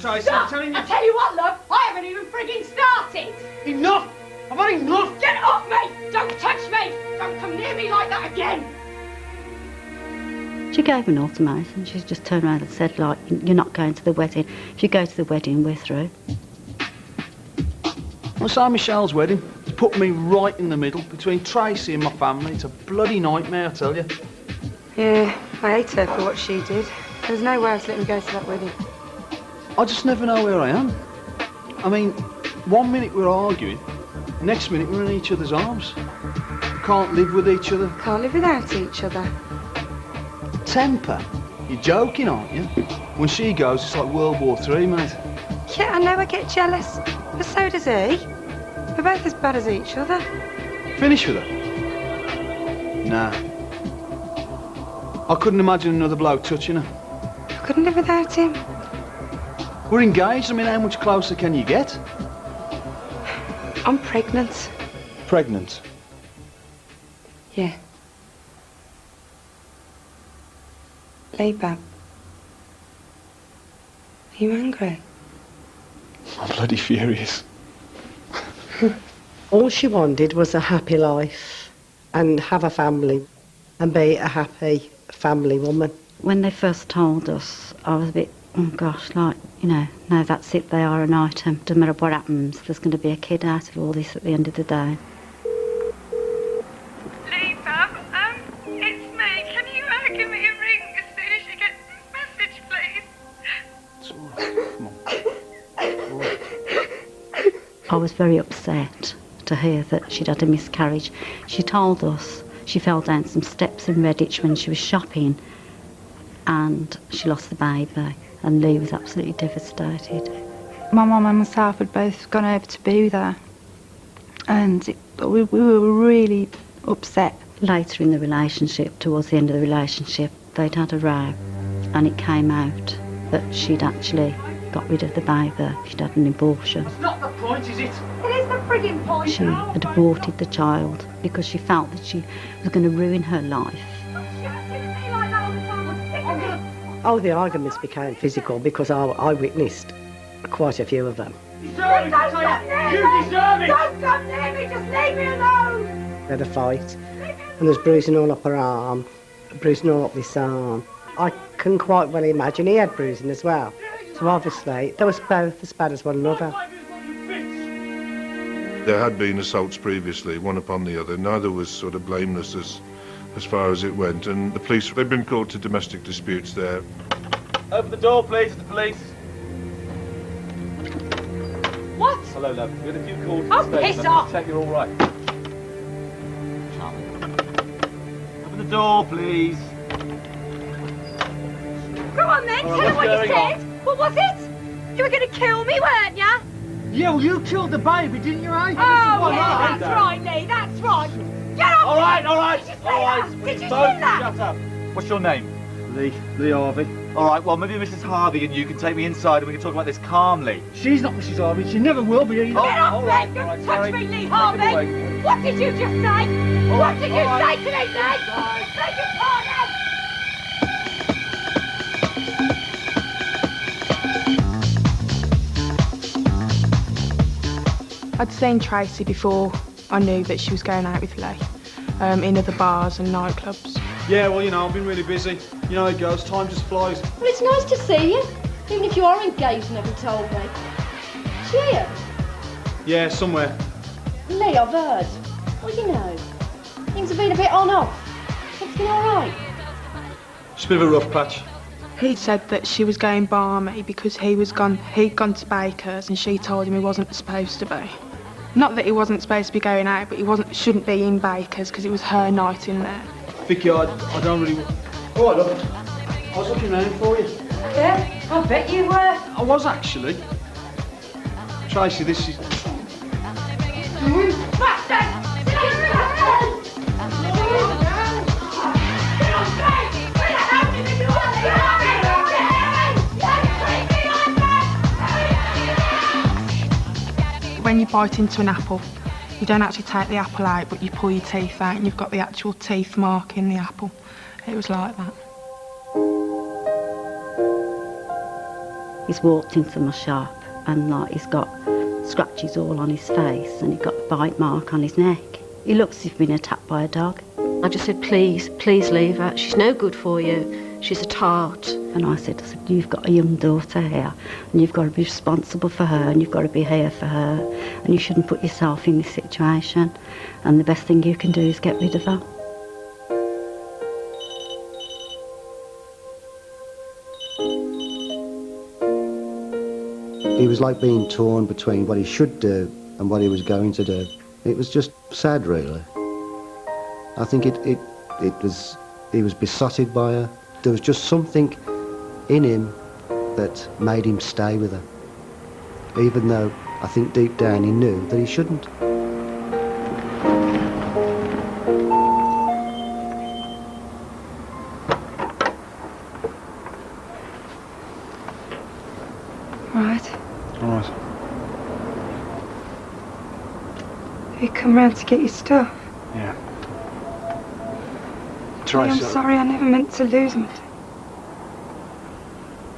Tracie, I'm telling you... I tell you what, love, I haven't even frigging started! Enough! I've had enough! Get off me! Don't touch me! Don't come near me like that again! She gave an ultimatum. She just turned around and said, like, you're not going to the wedding. If you go to the wedding, we're through. Well, Saint Michel's wedding, it's put me right in the middle between Tracie and my family. It's a bloody nightmare, I tell you. Yeah, I hate her for what she did. There was no way I was letting me go to that wedding. I just never know where I am. I mean, 1 minute we're arguing, next minute we're in each other's arms. Can't live with each other. Can't live without each other. Temper? You're joking, aren't you? When she goes, it's like World War III, mate. Yeah, I know I get jealous, but so does he. We're both as bad as each other. Finish with her? Nah. I couldn't imagine another bloke touching her. I couldn't live without him. We're engaged. I mean, how much closer can you get? I'm pregnant. Pregnant? Yeah. Lee, Bab. Are you angry? I'm bloody furious. All she wanted was a happy life and have a family and be a happy family woman. When they first told us, I was a bit, oh gosh, like, you know, no, that's it, they are an item. Doesn't matter what happens, there's going to be a kid out of all this at the end of the day. Lee, Bab, it's me. Can you give me a ring as soon as you get this message, please? It's all right. Come on. All right. I was very upset to hear that she'd had a miscarriage. She told us she fell down some steps in Redditch when she was shopping and she lost the baby, and Lee was absolutely devastated. My mum and myself had both gone over to be with her, and we were really upset. Later in the relationship, towards the end of the relationship, they'd had a row, and it came out that she'd actually got rid of the baby. She'd had an abortion. That's not the point, is it? It is the frigging point! She had aborted the child because she felt that she was going to ruin her life. Oh, the arguments became physical because I witnessed quite a few of them. You deserve it, I tell you. You deserve it! Don't come near me, just leave me alone! We had a fight and there's bruising all up her arm, bruising all up this arm. I can quite well imagine he had bruising as well. So obviously, they were both as bad as one another. There had been assaults previously, one upon the other. Neither was sort of blameless as far as it went, and the police, they've been called to domestic disputes there. Open the door, please, it's the police. What? Hello, love. We had a few calls. Oh, piss off! Check you're all right. Open the door, please. Go on then, tell her what you said! What was it? You were going to kill me, weren't you? Yeah, well, you killed the baby, didn't you, eh? Oh, yeah, that's right, Lee, that's right. Get off! All right, all right, Did you say all right. that? Did you Both say that? shut up. What's your name? Lee Harvey. All right, well, maybe Mrs. Harvey and you can take me inside and we can talk about this calmly. She's not Mrs. Harvey. She never will be either. Get off, all right, Lee! all right, Don't sorry. touch me, Lee Take it Harvey! away. What did you just say? What did you all right. say to me, Lee? Beg your pardon! I'd seen Tracie before I knew that she was going out with Lee, in other bars and nightclubs. Yeah, well, you know, I've been really busy. You know how it goes. Time just flies. Well, it's nice to see you, even if you are engaged and haven't told me. Is she here? Yeah, somewhere. Lee, I've heard. Well, you know, things have been a bit on-off. Everything all right? Just a bit of a rough patch. He said that she was going barmy because he'd gone to Baker's and she told him he wasn't supposed to be. Not that he wasn't supposed to be going out, but shouldn't be in Baker's because it was her night in there. Vicky, I don't really... All right, look. I was looking around for you. Yeah, I bet you were. I was actually. Tracie, this is... When you bite into an apple, you don't actually take the apple out, but you pull your teeth out and you've got the actual teeth mark in the apple. It was like that. he's walked into my shop and like he's got scratches all on his face and he's got a bite mark on his neck. He looks as if he's been attacked by a dog. I just said, please leave her. She's no good for you. She's a tart. And I said, you've got a young daughter here and you've got to be responsible for her and you've got to be here for her and you shouldn't put yourself in this situation and the best thing you can do is get rid of her. He was like being torn between what he should do and what he was going to do. It was just sad, really. I think he was besotted by her. There was just something in him that made him stay with her, even though I think deep down he knew that he shouldn't. Right. All right. Have you come round to get your stuff? Yeah. I'm Trace, sorry, I never meant to lose them.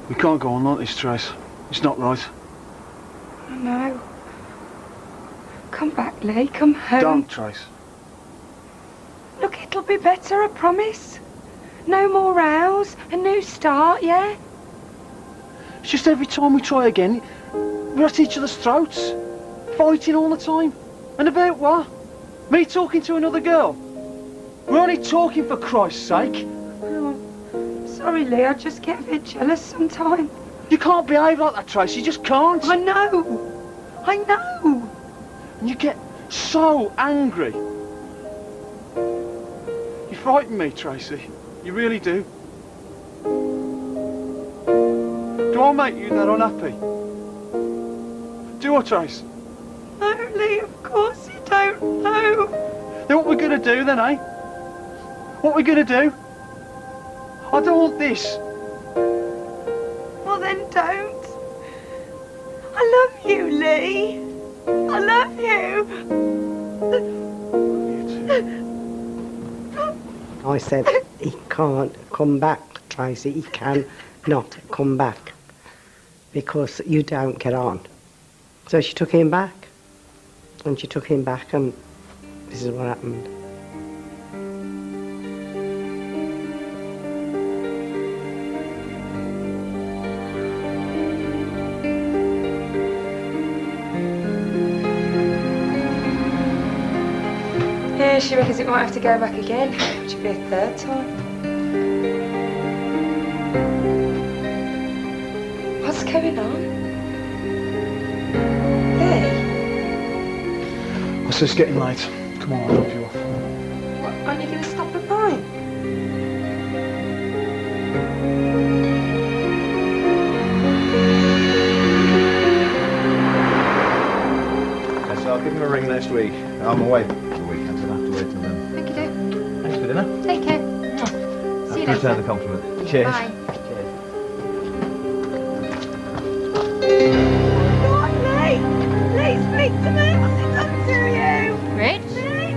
we can't go on like this, Trace. It's not right. I know. Come back, Lee. Come home. Don't, Trace. Look, it'll be better, I promise. No more rows. A new start, yeah? It's just every time we try again, we're at each other's throats. Fighting all the time. And about what? Me talking to another girl? We're only talking for Christ's sake. Oh, sorry, Lee. I just get a bit jealous sometimes. You can't behave like that, Trace. You just can't. I know. I know. And you get so angry. You frighten me, Tracy. You really do. Do I make you that unhappy? Do I, Trace? No, Lee, of course you don't know. Then what we're gonna do then, eh? What we're gonna do? I don't want this. Well, then don't. I love you, Lee. I love you. I said, he can't come back, Tracy. He can not come back because you don't get on. So she took him back. And she took him back, and this is what happened. Yeah, she reckons it might have to go back again, which would be a third time. What's going on? Lee? It's just getting late. Come on, I'll drop you off. What, aren't you going to stop at mine? Yeah, so I'll give him a ring next week. I'm away for the weekend, so I'll have to wait till then. Thank you, Dave. Thanks for dinner. Take care. See you Return later. the compliment. Cheers. Bye. Cheers. Go on, Lee! Lee, speak to me! What's it done to you? Rich? Lee!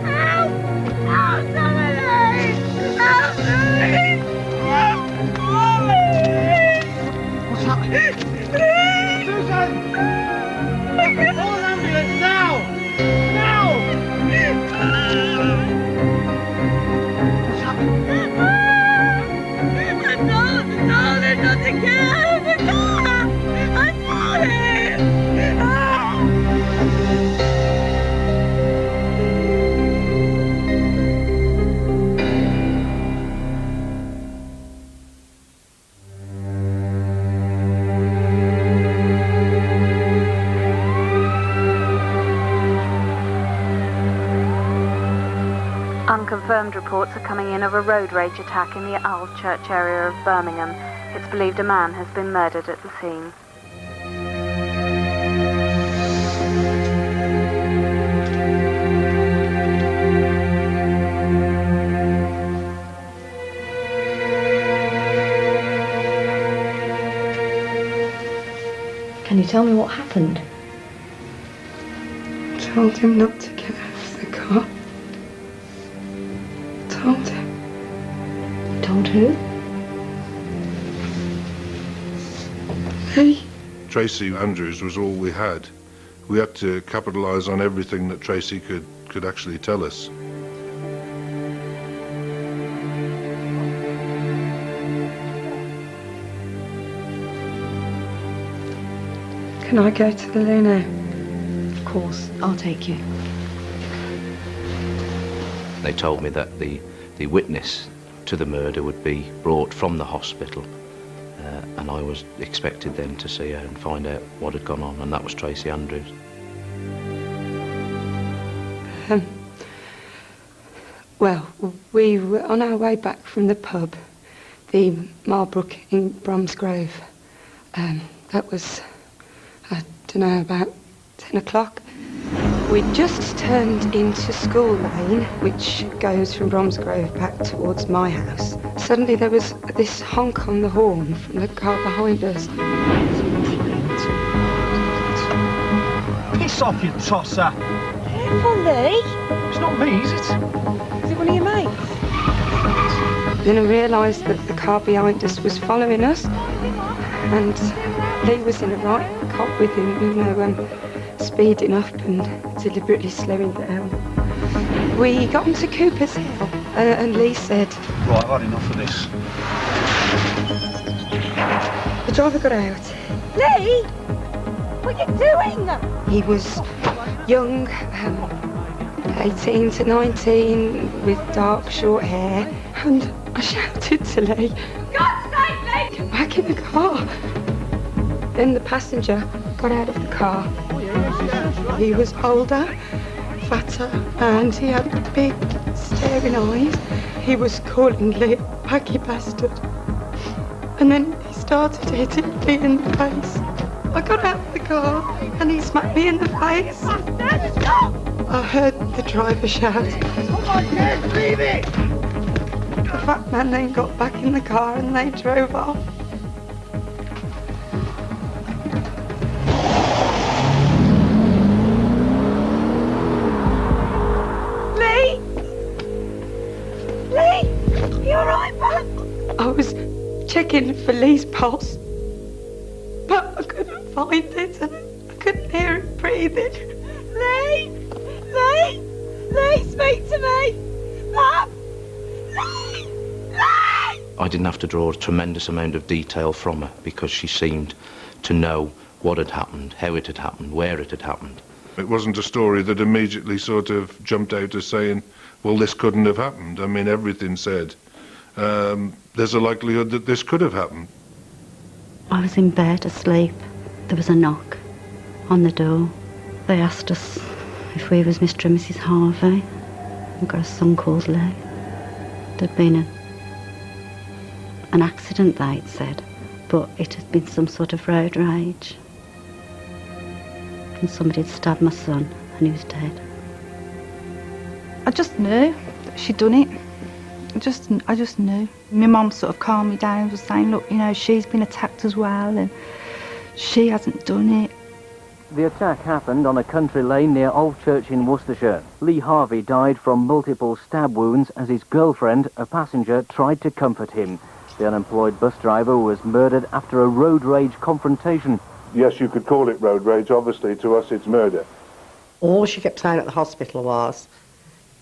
Help! Help, somebody! Help me! What's happening? Susan! Call an ambulance now! Now! What's happened? I told him not to get out of the car! I told him! Unconfirmed reports are coming in of a road rage attack in the Owl Church area of Birmingham. It's believed a man has been murdered at the scene. Can you tell me what happened? I told him not to get out of the car. Told him. You told who? Lee? Tracie Andrews was all we had. We had to capitalise on everything that Tracie could actually tell us. Can I go to the loo now? Of course, I'll take you. They told me that the witness to the murder would be brought from the hospital, and I was expected then to see her and find out what had gone on, and that was Tracie Andrews. Well, we were on our way back from the pub, the Marlbrook in Bromsgrove. That was, I don't know, about 10 o'clock. We'd just turned into School Lane, which goes from Bromsgrove back towards my house. Suddenly there was this honk on the horn from the car behind us. Piss off, you tosser. Careful, Lee. It's not me, is it? Is it one of your mates? Then I realised that the car behind us was following us, and Lee was in a right cop with him, you know, speeding up and deliberately slowing down. We got into Cooper's Hill, and Lee said, Right, I've had enough of this. The driver got out. Lee! What are you doing? He was young, 18 to 19, with dark, short hair, and I shouted to Lee, God's sake, Lee! get back in the car. Then the passenger got out of the car. He was older, fatter, and he had big, staring eyes. He was calling Lee a baggy bastard. And then he started hitting me in the face. I got out of the car and he smacked me in the face. I heard the driver shout, "Come on, kids, leave it!" The fat man then got back in the car and they drove off. Lee! Lee! You alright, man? I was checking for Lee's pulse, but I couldn't find it and I couldn't hear him breathing. Lee! Lee! Lee, speak to me! Mum! Lee! Lee! I didn't have to draw a tremendous amount of detail from her because she seemed to know what had happened, how it had happened, where it had happened. It wasn't a story that immediately sort of jumped out as saying, well, this couldn't have happened. I mean, everything said, there's a likelihood that this could have happened. I was in bed asleep. There was a knock on the door. They asked us if we was Mr. and Mrs. Harvey. We've got a son called Lee. There'd been an accident, they'd said, but it had been some sort of road rage. And somebody had stabbed my son and he was dead. I just knew that she'd done it. I just knew. My mum sort of calmed me down and was saying, look, you know, she's been attacked as well and she hasn't done it. The attack happened on a country lane near Old Church in Worcestershire. Lee Harvey died from multiple stab wounds as his girlfriend, a passenger, tried to comfort him. The unemployed bus driver was murdered after a road rage confrontation. Yes, you could call it road rage. Obviously, to us, it's murder. All she kept saying at the hospital was,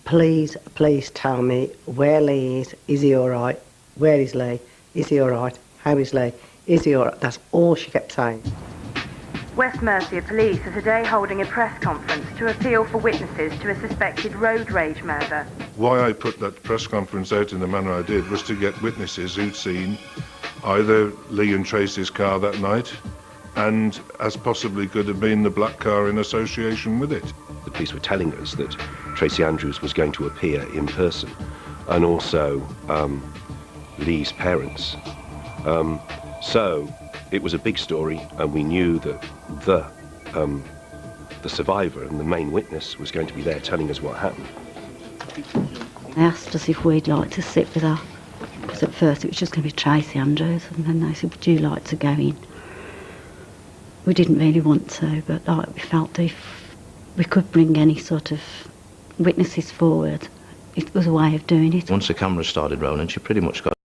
please, please tell me where Lee is. Is he all right? Where is Lee? Is he all right? How is Lee? Is he all right? That's all she kept saying. West Mercia Police are today holding a press conference to appeal for witnesses to a suspected road rage murder. Why I put that press conference out in the manner I did was to get witnesses who'd seen either Lee and Tracie's car that night and as possibly could have been the black car in association with it. The police were telling us that Tracie Andrews was going to appear in person, and also Lee's parents. So it was a big story, and we knew that the survivor and the main witness was going to be there telling us what happened. They asked us if we'd like to sit with her, because at first it was just going to be Tracie Andrews, and then they said, would you like to go in? We didn't really want to, but like, we felt if we could bring any sort of witnesses forward, it was a way of doing it. Once the cameras started rolling, she pretty much got